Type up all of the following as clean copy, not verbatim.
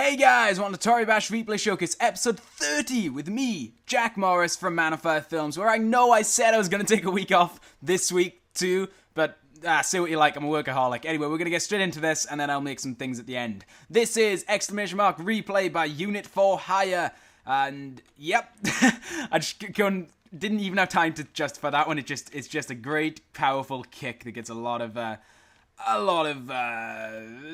Hey guys, welcome to Toribash Replay Showcase episode 30 with me, Jack Morris from Man of Fire Films, where I know I said I was going to take a week off this week too, but say what you like, I'm a workaholic. Anyway, we're going to get straight into this and then I'll make some things at the end. This is ! Replay by Unit for Hire, and yep, I just didn't even have time to justify that one. It's just a great, powerful kick that gets a lot of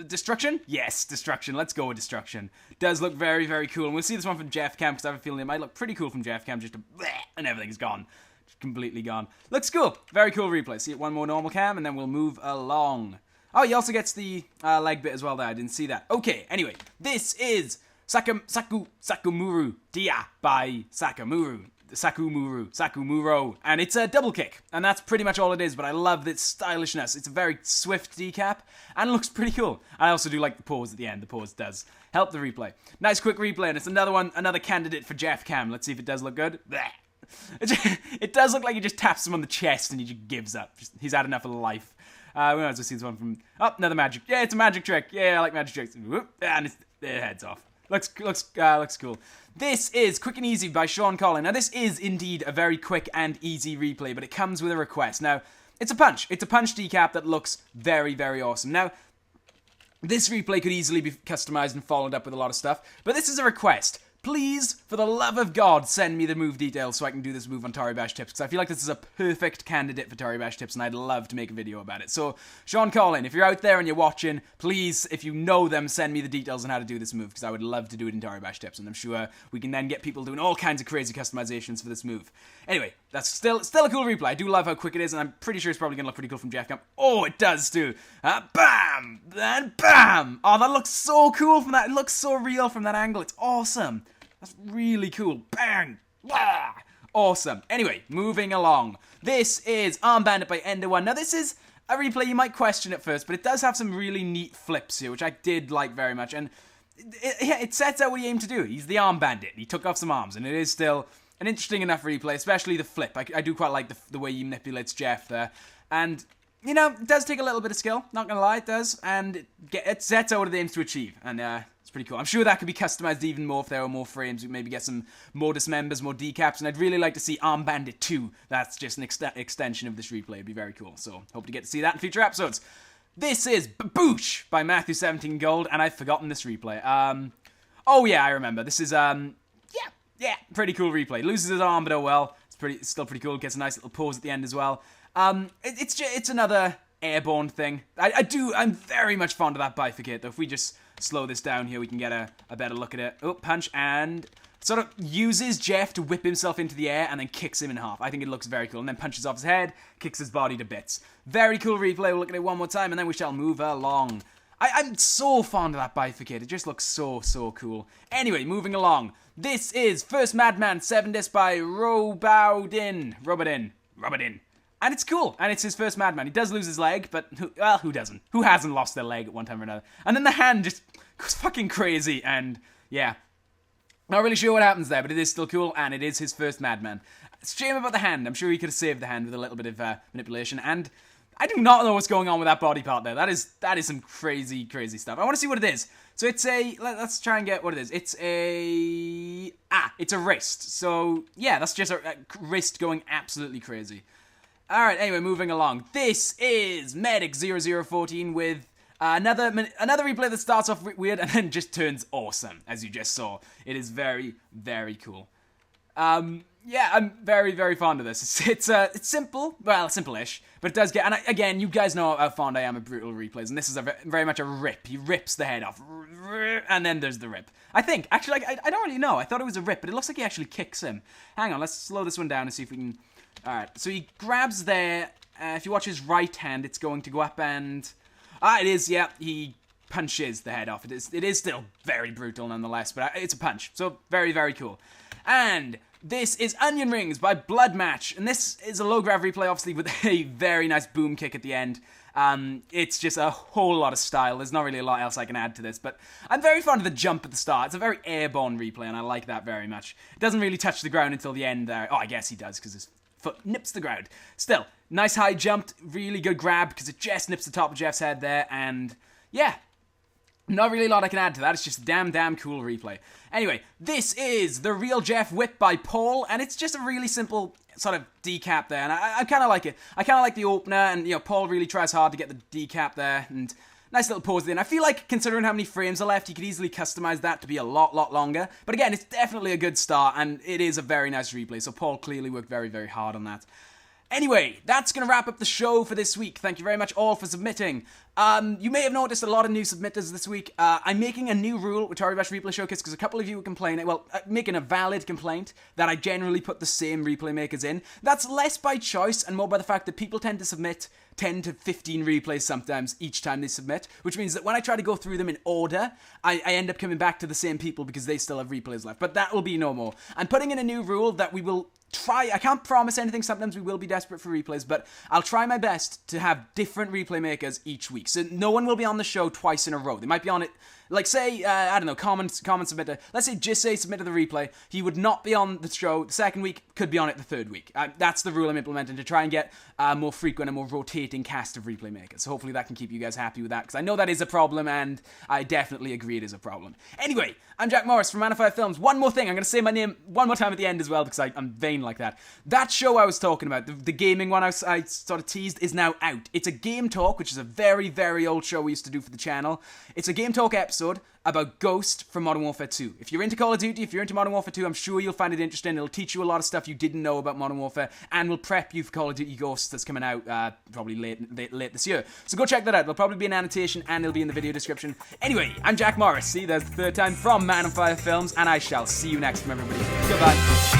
destruction? Yes, destruction. Let's go with destruction. Does look very, very cool. And we'll see this one from Jeff Cam, because I have a feeling it might look pretty cool from Jeff Cam, just and everything's gone. Just completely gone. Looks cool. Very cool replay. See it one more normal cam, and then we'll move along. Oh, he also gets the leg bit as well there. I didn't see that. Okay, anyway. This is Sakumuru Dia by Sakumuro, and it's a double kick, and that's pretty much all it is, but I love its stylishness. It's a very swift decap, and looks pretty cool. I also do like the pause at the end. The pause does help the replay. Nice quick replay, and it's another candidate for Jeff Cam. Let's see if it does look good. It does look like he just taps him on the chest, and he just gives up. He's had enough of life. We might as well see this one from... Oh, another magic. Yeah, it's a magic trick. Yeah, I like magic tricks. And it heads off. Looks cool. This is Quick and Easy by Sean Collin. Now, this is indeed a very quick and easy replay, but it comes with a request. Now, it's a punch. It's a punch decap that looks very, very awesome. Now, this replay could easily be customized and followed up with a lot of stuff, but this is a request. Please, for the love of God, send me the move details so I can do this move on Toribash Tips, because I feel like this is a perfect candidate for Toribash Tips, and I'd love to make a video about it. So, Sean Collin, if you're out there and you're watching, please, if you know them, send me the details on how to do this move, because I would love to do it in Toribash Tips, and I'm sure we can then get people doing all kinds of crazy customizations for this move. Anyway, that's still a cool replay. I do love how quick it is, and I'm pretty sure it's probably going to look pretty cool from Jeff Camp. Oh, it does too. Bam! And bam! Oh, that looks so cool from that. It looks so real from that angle. It's awesome. That's really cool. Bang! Blah! Awesome. Anyway, moving along. This is Unbanded by Ender One. Now, this is a replay you might question at first, but it does have some really neat flips here, which I did like very much. And it sets out what he aimed to do. He's the arm bandit. He took off some arms, and it is still an interesting enough replay, especially the flip. I do quite like the way he manipulates Jeff there. And, you know, it does take a little bit of skill. Not gonna lie, it does. And it sets out what it aims to achieve. And, it's pretty cool. I'm sure that could be customized even more if there were more frames. We maybe get some more dismembers, more decaps, and I'd really like to see Arm Bandit 2. That's just an extension of this replay. It'd be very cool. So, hope to get to see that in future episodes. This is Baboosh by Matthew 17 Gold, and I've forgotten this replay. Oh yeah, I remember. This is, pretty cool replay. Loses his arm, but oh well. It's still pretty cool. Gets a nice little pause at the end as well. It's another airborne thing. I'm very much fond of that bifurcate, though. If we just slow this down here, we can get a better look at it. Oh, punch, and sort of uses Jeff to whip himself into the air and then kicks him in half. I think it looks very cool. And then punches off his head, kicks his body to bits. Very cool replay. We'll look at it one more time, and then we shall move along. I'm so fond of that bifurcate. It just looks so cool. Anyway, moving along. This is First Madman 7 disc by Robodin. And it's cool, and it's his first Madman. He does lose his leg, but who doesn't? Who hasn't lost their leg at one time or another? And then the hand just goes fucking crazy, and yeah. Not really sure what happens there, but it is still cool, and it is his first Madman. It's a shame about the hand. I'm sure he could have saved the hand with a little bit of manipulation, and I do not know what's going on with that body part there. That is some crazy stuff. I want to see what it is. So it's let's try and get what it is. It's a wrist. So yeah, that's just a wrist going absolutely crazy. Alright, anyway, moving along. This is Medic 0014 with another replay that starts off weird and then just turns awesome, as you just saw. It is very, very cool. Yeah, I'm very, very fond of this. It's simple, well, simple-ish, but it does get, and again, you guys know how fond I am of brutal replays, and this is very much a rip. He rips the head off, and then there's the rip. I think, actually, I don't really know. I thought it was a rip, but it looks like he actually kicks him. Hang on, let's slow this one down and see if we can... Alright, so he grabs there. If you watch his right hand, it's going to go up and... it is, yeah, he punches the head off. It is still very brutal nonetheless, but it's a punch. So, very, very cool. And this is Onion Rings by Blood Match. And this is a low-grav replay, obviously, with a very nice boom kick at the end. It's just a whole lot of style. There's not really a lot else I can add to this, but I'm very fond of the jump at the start. It's a very airborne replay, and I like that very much. It doesn't really touch the ground until the end there. Oh, I guess he does, because his foot nips the ground. Still, nice high jump, really good grab, because it just nips the top of Jeff's head there, and yeah. Not really a lot I can add to that, it's just a damn cool replay. Anyway, this is The Real Jeff Whip by Paul, and it's just a really simple sort of decap there, and I kind of like it. I kind of like the opener, and Paul really tries hard to get the decap there, and nice little pause there. And I feel like, considering how many frames are left, you could easily customize that to be a lot longer. But again, it's definitely a good start, and it is a very nice replay, so Paul clearly worked very hard on that. Anyway, that's going to wrap up the show for this week. Thank you very much all for submitting. You may have noticed a lot of new submitters this week. I'm making a new rule with Toribash Replay Showcase because a couple of you were complaining, making a valid complaint that I generally put the same replay makers in. That's less by choice and more by the fact that people tend to submit 10 to 15 replays sometimes each time they submit, which means that when I try to go through them in order, I end up coming back to the same people because they still have replays left. But that will be no more. I'm putting in a new rule that we will try. I can't promise anything. Sometimes we will be desperate for replays, but I'll try my best to have different replay makers each week. So no one will be on the show twice in a row. They might be on it, like say, I don't know, common submitter. Let's say Jisse submitted the replay. He would not be on the show the second week, could be on it the third week. That's the rule I'm implementing to try and get a more frequent and more rotating cast of replay makers. So hopefully that can keep you guys happy with that, because I know that is a problem, and I definitely agree it is a problem. Anyway, I'm Jack Morris from Man of Fire Films. One more thing, I'm going to say my name one more time at the end as well, because I'm vain like that. That show I was talking about, the gaming one I sort of teased, is now out. It's a Game Talk, which is a very old show we used to do for the channel. It's a Game Talk episode about Ghost from Modern Warfare 2. If you're into Call of Duty, if you're into Modern Warfare 2, I'm sure you'll find it interesting. It'll teach you a lot of stuff you didn't know about Modern Warfare, and will prep you for Call of Duty Ghosts that's coming out probably late this year. So go check that out. There'll probably be an annotation, and it'll be in the video description. Anyway, I'm Jack Morris. See, there's the third time from Man of Fire Films, and I shall see you next time, everybody. Goodbye.